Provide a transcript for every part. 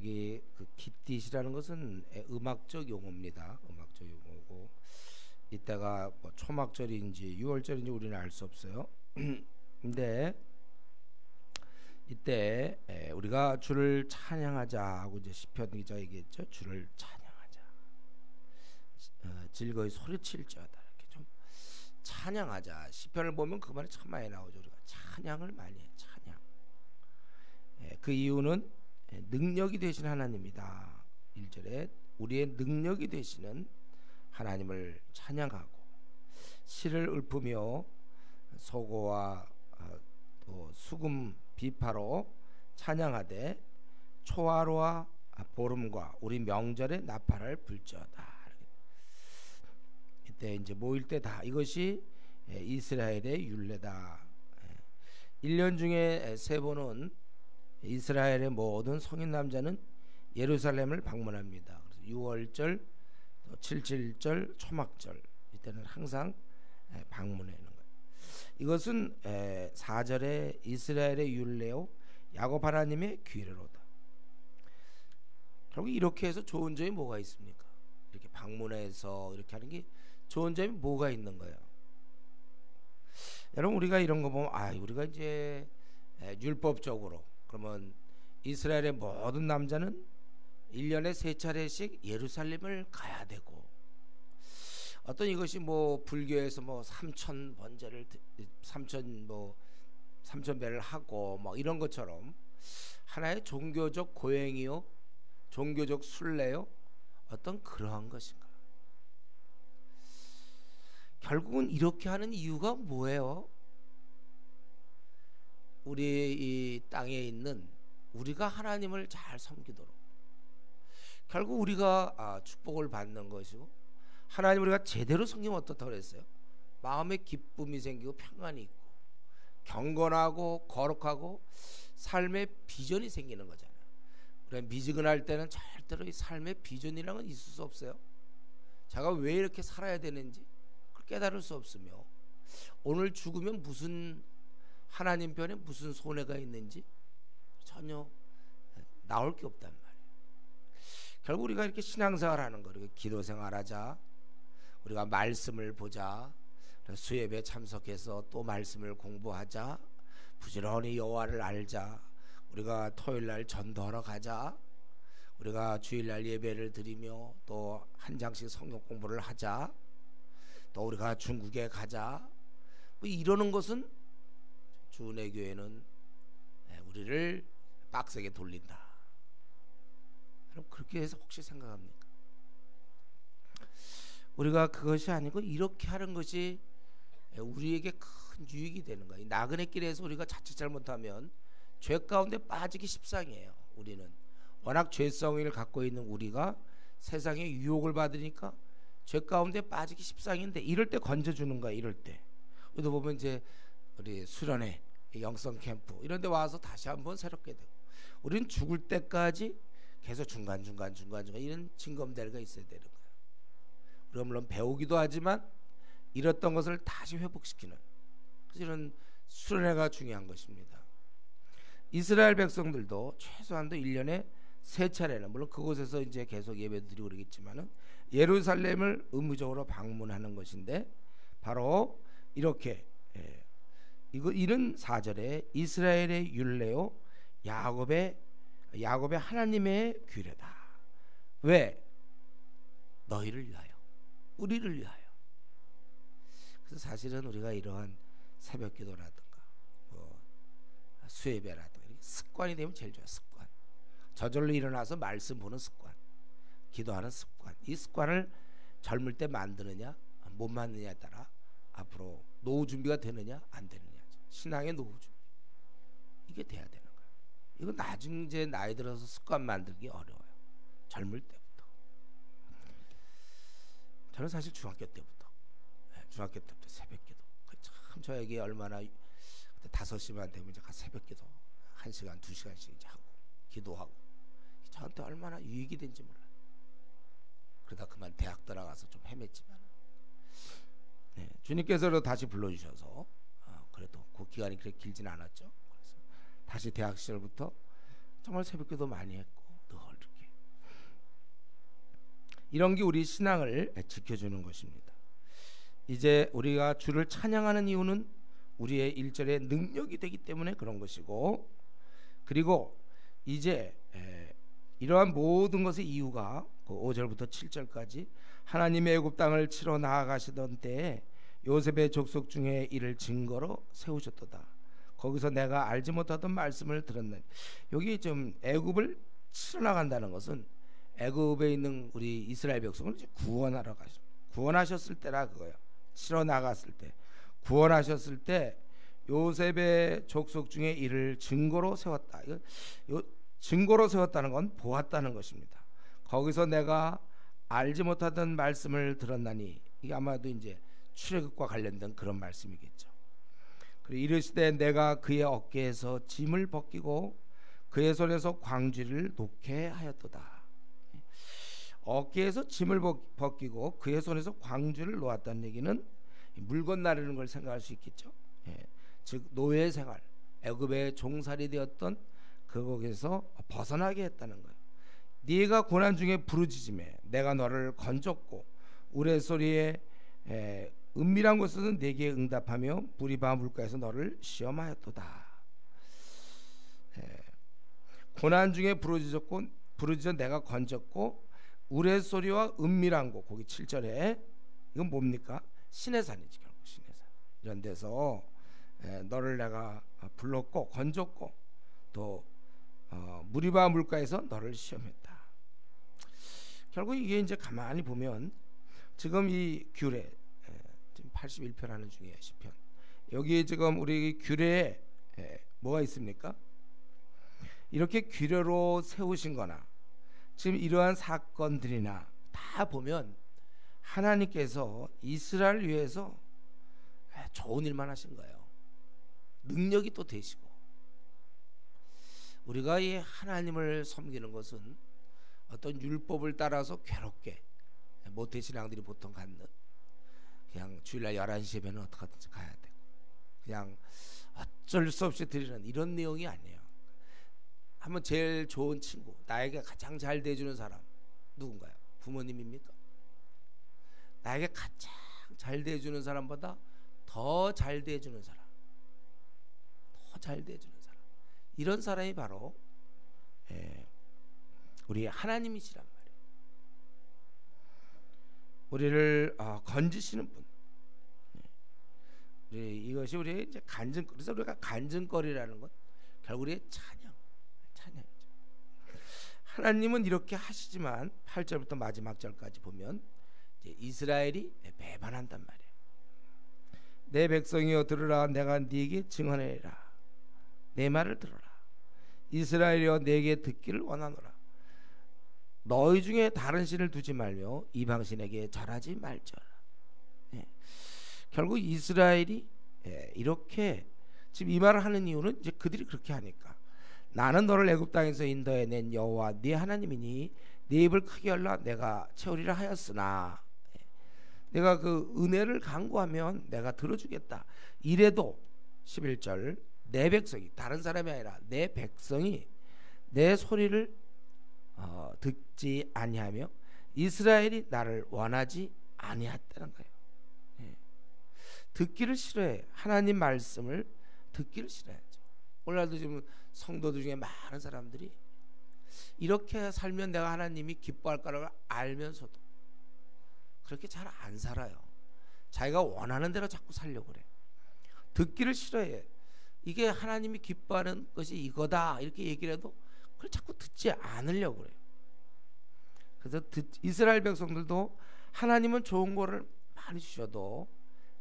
여기 그 기띠시라는 것은 음악적 용어입니다. 음악적 용어고 이때가 뭐 초막절인지 6월절인지 우리는 알 수 없어요. 근데 이때 우리가 주를 찬양하자 하고 이제 시편 기자가 얘기했죠. 주를 찬양하자. 즐거이 소리칠지어다. 이렇게 좀 찬양하자. 시편을 보면 그 말이 참 많이 나오죠. 우리가 찬양을 많이 해. 찬양. 그 이유는 능력이 되신 하나님이다. 1절에 우리의 능력이 되시는 하나님을 찬양하고 시를 읊으며 소고와 또 수금 비파로 찬양하되 초하루와 보름과 우리 명절의 나팔을 불지어다. 이때 이제 모일 때 다 이것이 이스라엘의 율례다. 1년 중에 3번은 이스라엘의 모든 성인 남자는 예루살렘을 방문합니다. 그래서 6월절, 또 77절, 초막절 이때는 항상 방문하는 거예요. 이것은 4절에 이스라엘의 율례요 야곱 하나님의 규례로다. 결국 이렇게 해서 좋은 점이 뭐가 있습니까? 이렇게 방문해서 이렇게 하는 게 좋은 점이 뭐가 있는 거예요? 여러분 우리가 이런 거 보면 우리가 이제 율법적으로 그러면 이스라엘의 모든 남자는 1년에 3차례씩 예루살렘을 가야 되고 어떤 이것이 뭐 불교에서 뭐 3천 번제를 3천 배를 하고 뭐 이런 것처럼 하나의 종교적 고행이요 종교적 순례요 어떤 그러한 것인가? 결국은 이렇게 하는 이유가 뭐예요? 우리 이 땅에 있는 우리가 하나님을 잘 섬기도록 결국 우리가 축복을 받는 것이고 하나님 우리가 제대로 섬기면 어떻다고 그랬어요? 마음에 기쁨이 생기고 평안이 있고 경건하고 거룩하고 삶의 비전이 생기는 거잖아요. 우리가 미지근할 때는 절대로 이 삶의 비전이라는 건 있을 수 없어요. 제가 왜 이렇게 살아야 되는지 그걸 깨달을 수 없으며 오늘 죽으면 무슨 하나님 편에 무슨 손해가 있는지 전혀 나올 게 없단 말이에요. 결국 우리가 이렇게 신앙생활하는 거, 우리가 기도생활하자, 우리가 말씀을 보자, 수예배 참석해서 또 말씀을 공부하자, 부지런히 여호와를 알자, 우리가 토요일날 전도하러 가자, 우리가 주일날 예배를 드리며 또 한 장씩 성경 공부를 하자, 또 우리가 중국에 가자, 뭐 이러는 것은 주은혜교회는 우리를 빡세게 돌린다. 여러분 그렇게 해서 혹시 생각합니까? 우리가 그것이 아니고 이렇게 하는 것이 우리에게 큰 유익이 되는 거예요. 나그네 길에서 우리가 자칫 잘못하면 죄 가운데 빠지기 십상이에요. 우리는 워낙 죄성을 갖고 있는 우리가 세상의 유혹을 받으니까 죄 가운데 빠지기 십상인데 이럴 때 건져주는 거야. 이럴 때 우리도 보면 이제 우리 수련회 영성 캠프 이런 데 와서 다시 한번 새롭게 되고 우리는 죽을 때까지 계속 중간 이런 징검다리가 있어야 되는 거예요. 우리가 물론 배우기도 하지만 잃었던 것을 다시 회복시키는 그래서 이런 수련회가 중요한 것입니다. 이스라엘 백성들도 최소한도 1년에 3차례는 물론 그곳에서 이제 계속 예배도 드리고 그러겠지만은 예루살렘을 의무적으로 방문하는 것인데 바로 이렇게 이런 4절에 이스라엘의 율례요 야곱의 하나님의 규례다. 왜? 너희를 위하여, 우리를 위하여. 그래서 사실은 우리가 이러한 새벽기도라든가 수예배라든가 습관이 되면 제일 좋아요. 습관. 저절로 일어나서 말씀 보는 습관, 기도하는 습관. 이 습관을 젊을 때 만드느냐 못 만드느냐에 따라 앞으로 노후 준비가 되느냐 안 되느냐, 신앙의 노후 준비 이게 돼야 되는 거예요. 이거 나중 이제 나이 들어서 습관 만들기 어려워요. 젊을 때부터. 저는 사실 중학교 때부터 새벽기도 참 저에게 얼마나 5시만 되면 제가 새벽기도 1시간 2시간씩 이제 하고 기도하고 저한테 얼마나 유익이 된지 몰라요. 그러다 그만 대학 들어가서 좀 헤맸지만 주님께서 다시 불러주셔서 그래도 그 기간이 그렇게 길진 않았죠. 그래서 다시 대학 시절부터 정말 새벽기도 많이 했고 늘 이런 게 우리 신앙을 지켜주는 것입니다. 이제 우리가 주를 찬양하는 이유는 우리의 일절의 능력이 되기 때문에 그런 것이고, 그리고 이제 이러한 모든 것의 이유가 5절부터 7절까지 하나님의 애굽 땅을 치러 나아가시던 때에 요셉의 족속 중에 이를 증거로 세우셨도다. 거기서 내가 알지 못하던 말씀을 들었네. 여기 좀 애굽을 치러 나간다는 것은 애굽에 있는 우리 이스라엘 백성을 이제 구원하셨을 때라 그거예요. 치러 나갔을 때, 구원하셨을 때 요셉의 족속 중에 이를 증거로 세웠다. 증거로 세웠다는 건 보았다는 것입니다. 거기서 내가 알지 못하던 말씀을 들었나니, 이게 아마도 이제 출애굽과 관련된 그런 말씀이겠죠. 그리고 이르시되 내가 그의 어깨에서 짐을 벗기고 그의 손에서 광주를 놓게 하였도다. 어깨에서 짐을 벗기고 그의 손에서 광주를 놓았다는 얘기는 물건 나르는 걸 생각할 수 있겠죠. 즉 노예 생활, 애굽의 종살이 되었던 그곳에서 벗어나게 했다는 거예요. 네가 고난 중에 부르짖음에 내가 너를 건졌고 우레소리에 은밀한 곳에서 네게 응답하며 무리바 물가에서 너를 시험하였도다. 고난 중에 부르짖어 내가 건졌고 우레소리와 은밀한 곳, 거기 7절에 이건 뭡니까? 시내산이지, 결국 시내산. 이런 데서 너를 내가 불렀고 건졌고 또 무리바 물가에서 너를 시험했다. 결국 이게 이제 가만히 보면 지금 이 규례, 지금 81편 하는 중에 시편, 여기 지금 우리 규례에 뭐가 있습니까? 이렇게 규례로 세우신 거나 지금 이러한 사건들이나 다 보면 하나님께서 이스라엘 위해서 좋은 일만 하신 거예요. 능력이 또 되시고, 우리가 이 하나님을 섬기는 것은 어떤 율법을 따라서 괴롭게 모태신앙들이 보통 갖는, 그냥 주일날 11시 예배는 어떻게든지 가야 되고 그냥 어쩔 수 없이 드리는 이런 내용이 아니에요. 한번 제일 좋은 친구, 나에게 가장 잘 대해주는 사람 누군가요? 부모님입니까? 나에게 가장 잘 대해주는 사람보다 더 잘 대해주는 사람, 더 잘 대해주는 사람, 이런 사람이 바로 우리 하나님이시란 말이에요. 우리를 건지시는 분. 이것이 우리의 이제 그래서 우리가 간증거리라는 것, 결국 우리의 찬양이죠. 하나님은 이렇게 하시지만 8절부터 마지막 절까지 보면 이제 이스라엘이 배반한단 말이에요. 내 백성이여 들으라, 내가 네게 증언하리라. 내 말을 들어라. 이스라엘이여 내게 듣기를 원하노라. 너희 중에 다른 신을 두지 말며 이방신에게 절하지 말지어라. 결국 이스라엘이 이렇게 지금 이 말을 하는 이유는 이제 그들이 그렇게 하니까, 나는 너를 애굽 땅에서 인도해 낸 여호와 네 하나님이니 네 입을 크게 열라 내가 채우리라 하였으나, 내가 그 은혜를 간구하면 내가 들어주겠다. 이래도 11절 내 백성이, 다른 사람이 아니라 내 백성이 내 소리를 듣지 아니하며 이스라엘이 나를 원하지 아니했다는 거예요. 듣기를 싫어해. 하나님 말씀을 듣기를 싫어하죠. 오늘날도 지금 성도들 중에 많은 사람들이 이렇게 살면 내가 하나님이 기뻐할 거라고 알면서도 그렇게 잘 안 살아요. 자기가 원하는 대로 자꾸 살려고 그래. 듣기를 싫어해. 이게 하나님이 기뻐하는 것이 이거다 이렇게 얘기를 해도 그걸 자꾸 듣지 않으려고 그래요. 그래서 이스라엘 백성들도 하나님은 좋은 거를 많이 주셔도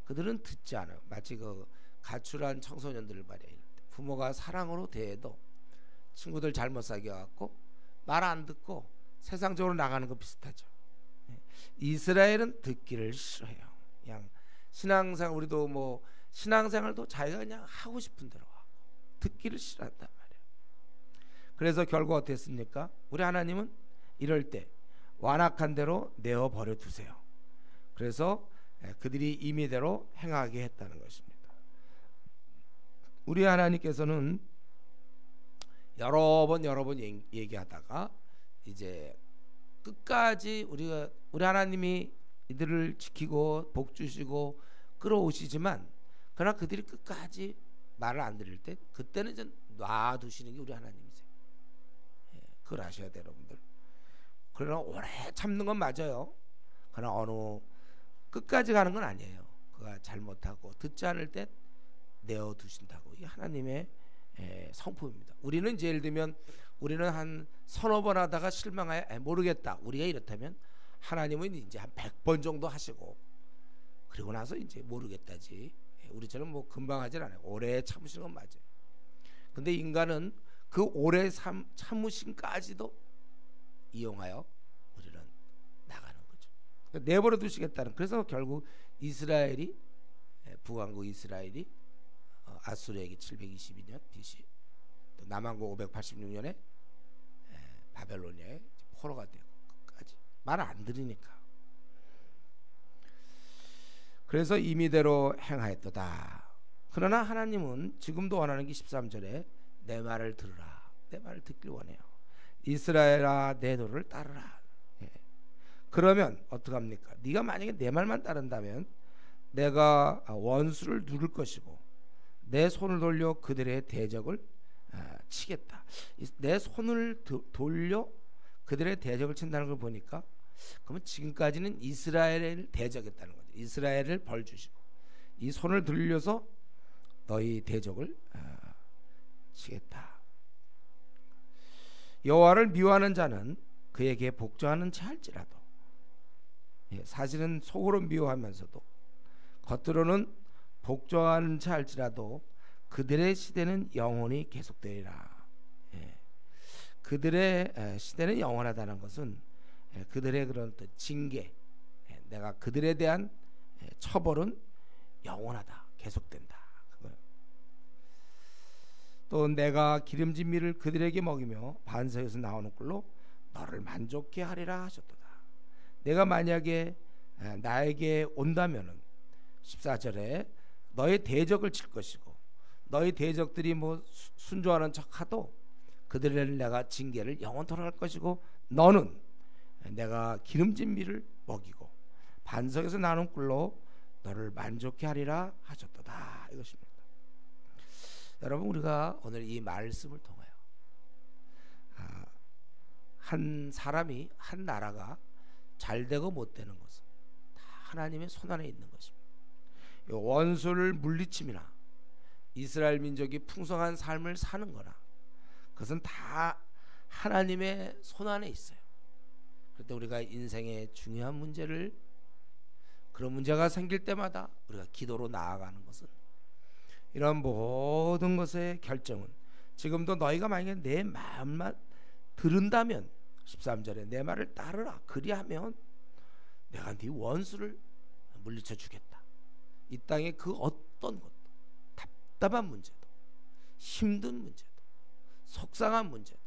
그들은 듣지 않아요. 마치 그 가출한 청소년들을 말이에요. 부모가 사랑으로 대해도 친구들 잘못 사귀어갖고 말 안 듣고 세상적으로 나가는 거 비슷하죠. 이스라엘은 듣기를 싫어해요. 그냥 신앙생활, 우리도 뭐 신앙생활도 자기가 그냥 하고 싶은 대로 하고 듣기를 싫어한단 말이에요. 그래서 결국 어땠습니까? 우리 하나님은 이럴 때 완악한 대로 내어 버려 두세요. 그래서 그들이 임의대로 행하게 했다는 것입니다. 우리 하나님께서는 여러 번 얘기하다가 이제 끝까지 우리 하나님이 이들을 지키고 복 주시고 끌어오시지만 그러나 그들이 끝까지 말을 안 들을 때 그때는 이제 놔두시는 게 우리 하나님이세요. 그걸 아셔야 돼요, 여러분들. 그러나 오래 참는 건 맞아요. 그러나 어느 끝까지 가는 건 아니에요. 그가 잘못하고 듣지 않을 때 내어두신다고. 이게 하나님의 성품입니다. 우리는 이제 예를 들면 우리는 한 서너 번 하다가 실망하여 모르겠다. 우리가 이렇다면 하나님은 이제 한 100번 정도 하시고 그리고 나서 이제 모르겠다지. 우리처럼 뭐 금방 하진 않아요. 오래 참으시는 건 맞아요. 근데 인간은 그 오래 참으심까지도 이용하여 우리는 나가는 거죠. 그러니까 내버려 두시겠다는. 그래서 결국 이스라엘이 북왕국 이스라엘이 아수르에게 722년 BC 또 남왕국 586년에 바벨로니아에 포로가 되고 끝까지 말 안 들으니까. 그래서 임의대로 행하였도다. 그러나 하나님은 지금도 원하는 게 13절에 내 말을 들으라. 내 말을 듣길 원해요. 이스라엘아 내 도를 따르라. 그러면 어떡합니까? 네가 만약에 내 말만 따른다면 내가 원수를 누를 것이고 내 손을 돌려 그들의 대적을 치겠다. 내 손을 돌려 그들의 대적을 친다는 걸 보니까 그러면 지금까지는 이스라엘을 대적했다는 거죠. 이스라엘을 벌 주시고 이 손을 들려서 너희 대적을 치겠다. 여호와를 미워하는 자는 그에게 복종하는 자 할지라도, 사실은 속으로 미워하면서도 겉으로는 복종하는 자 할지라도 그들의 시대는 영원히 계속되리라. 그들의 시대는 영원하다는 것은 그들의 그런 또 징계, 내가 그들에 대한 처벌은 영원하다, 계속된다. 그거예요. 또 내가 기름진 밀을 그들에게 먹이며 반석에서 나오는 꿀로 너를 만족케 하리라 하셨도다. 내가 만약에 나에게 온다면은 14절에 너의 대적을 칠 것이고 너희 대적들이 뭐 순종하는 척하도 그들을 내가 징계를 영원토록 할 것이고 너는 내가 기름진 밀을 먹이고 반석에서 나는 꿀로 너를 만족케 하리라 하셨도다. 이것입니다. 여러분, 우리가 오늘 이 말씀을 통하여 한 사람이, 한 나라가 잘 되고 못 되는 것은 다 하나님의 손안에 있는 것입니다. 원수를 물리침이나 이스라엘 민족이 풍성한 삶을 사는 거나 그것은 다 하나님의 손안에 있어요. 그럴 때 우리가 인생의 중요한 문제를, 그런 문제가 생길 때마다 우리가 기도로 나아가는 것은 이런 모든 것의 결정은 지금도 너희가 만약에 내 마음만 들은다면 13절에 내 말을 따르라. 그리하면 내가 네 원수를 물리쳐 주겠다. 이 땅의 그 어떤 것도, 답답한 문제도, 힘든 문제도, 속상한 문제도,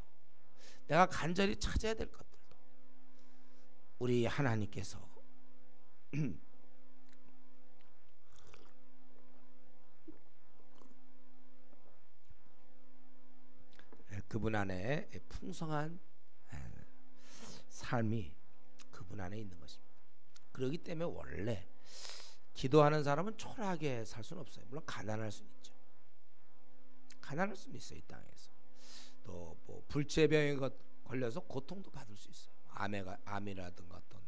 내가 간절히 찾아야 될 것들도 우리 하나님께서 그분 안에 풍성한 삶이 그분 안에 있는 것입니다. 그렇기 때문에 원래 기도하는 사람은 초라하게 살 수는 없어요. 물론 가난할 수는 있죠. 가난할 수는 있어요. 이 땅에서 또 뭐 불치병에 걸려서 고통도 받을 수 있어요. 암이라든가 어떤,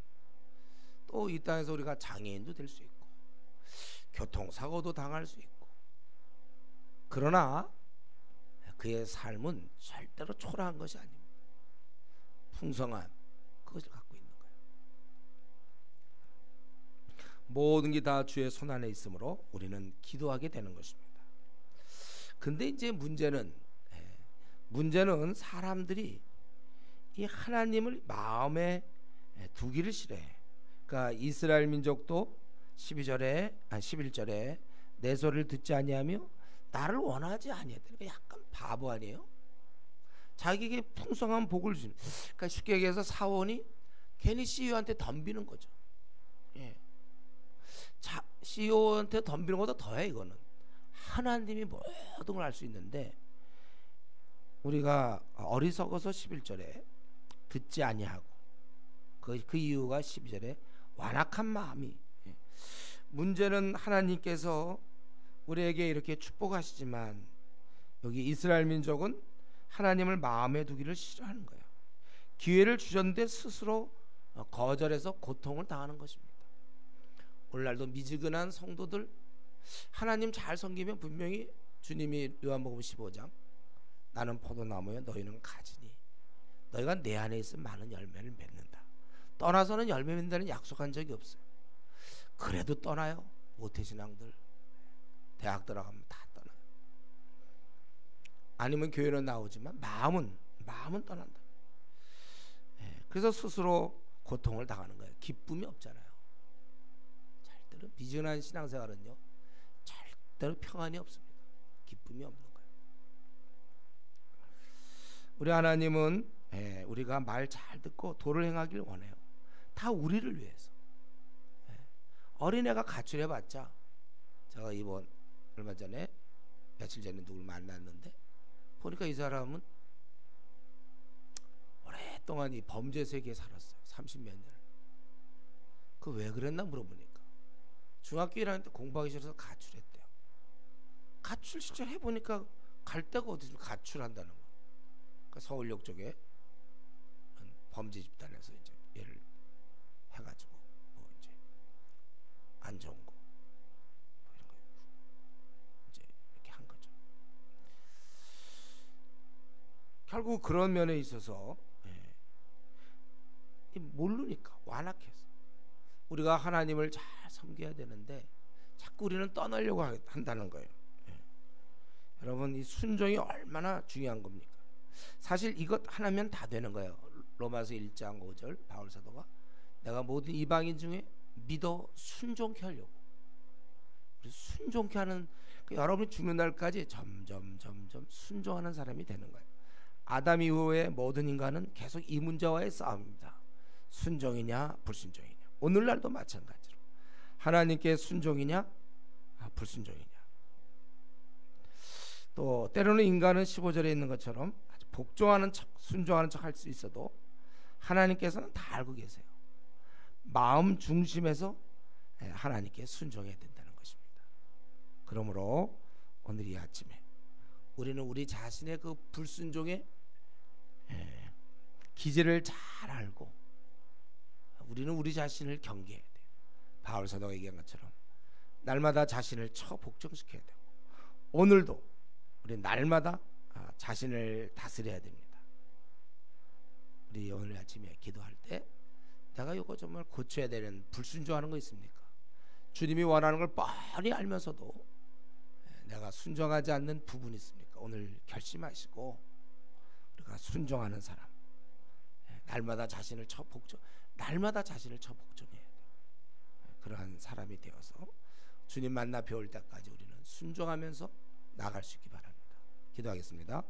또 이 땅에서 우리가 장애인도 될 수 있고 교통사고도 당할 수 있고, 그러나 그의 삶은 절대로 초라한 것이 아닙니다. 풍성한 그것을 갖고 있는 거예요. 모든 게 다 주의 손안에 있으므로 우리는 기도하게 되는 것입니다. 근데 이제 문제는 사람들이 이 하나님을 마음에 두기를 싫어해. 그러니까 이스라엘 민족도 11절에 내 소리를 듣지 아니하며 나를 원하지 아니했다. 약간 바보 아니에요? 자기에게 풍성한 복을 주는, 그러니까 쉽게 얘기해서 사원이 괜히 CEO한테 덤비는 거죠. CEO한테 덤비는 것보다 더해. 이거는 하나님이 모든 걸 알 수 있는데 우리가 어리석어서 11절에 듣지 아니하고 그 이유가 12절에 완악한 마음이. 문제는 하나님께서 우리에게 이렇게 축복하시지만 여기 이스라엘 민족은 하나님을 마음에 두기를 싫어하는 거예요. 기회를 주셨는데 스스로 거절해서 고통을 당하는 것입니다. 오늘날도 미지근한 성도들 하나님 잘 섬기면 분명히 주님이 요한복음 15장 나는 포도나무여 너희는 가지니 너희가 내 안에 있으면 많은 열매를 맺는다. 떠나서는 열매 맺는다는 약속한 적이 없어요. 그래도 떠나요. 모태신앙들 대학 들어가면 다 떠나요. 아니면 교회는 나오지만 마음은 떠난다. 그래서 스스로 고통을 당하는 거예요. 기쁨이 없잖아요. 절대로 미진한 신앙생활은요 절대로 평안이 없습니다. 기쁨이 없는 거예요. 우리 하나님은 우리가 말 잘 듣고 도를 행하길 원해요. 다 우리를 위해서. 어린애가 가출해봤자, 제가 이번 얼마 전에 며칠 전에 누굴 만났는데 보니까 이 사람은 오랫동안 이 범죄 세계에 살았어요. 30몇 년. 그 왜 그랬나 물어보니까 중학교 1학년 때 공부하기 싫어서 가출했대요. 가출 실제 해보니까 갈 데가 어디 있으면 가출한다는 거예요. 그러니까 서울역 쪽에 범죄 집단에서 이제 얘를 해가지고 뭐 이제 안 좋은 거 뭐 이런 거 이제 이렇게 한 거죠. 결국 그런 면에 있어서 모르니까 완악해서 우리가 하나님을 잘 섬겨야 되는데 자꾸 우리는 떠나려고 한다는 거예요. 여러분 이 순종이 얼마나 중요한 겁니까? 사실 이것 하나면 다 되는 거예요. 로마서 1장 5절 바울 사도가 내가 모든 이방인 중에 믿어 순종케 하려고. 순종케 하는 여러분이 죽는 날까지 점점 순종하는 사람이 되는 거예요. 아담 이후의 모든 인간은 계속 이 문제와의 싸움입니다. 순종이냐 불순종이냐. 오늘날도 마찬가지로 하나님께 순종이냐 불순종이냐. 또 때로는 인간은 15절에 있는 것처럼 복종하는 척 순종하는 척 할 수 있어도 하나님께서는 다 알고 계세요. 마음 중심에서 하나님께 순종해야 된다는 것입니다. 그러므로 오늘 이 아침에 우리는 우리 자신의 그 불순종의 기제를 잘 알고 우리는 우리 자신을 경계해야 돼요. 바울 사도가 얘기한 것처럼 날마다 자신을 복종시켜야 되고 오늘도 우리 날마다 자신을 다스려야 됩니다. 우리 오늘 아침에 기도할 때 내가 이거 정말 고쳐야 되는 불순종하는 거 있습니까? 주님이 원하는 걸 뻔히 알면서도 내가 순종하지 않는 부분이 있습니까? 오늘 결심하시고 우리가 순종하는 사람 날마다 자신을 날마다 자신을 복종해야 돼요. 그러한 사람이 되어서 주님 만나 배울 때까지 우리는 순종하면서 나갈 수 있기 바랍니다. 기도하겠습니다.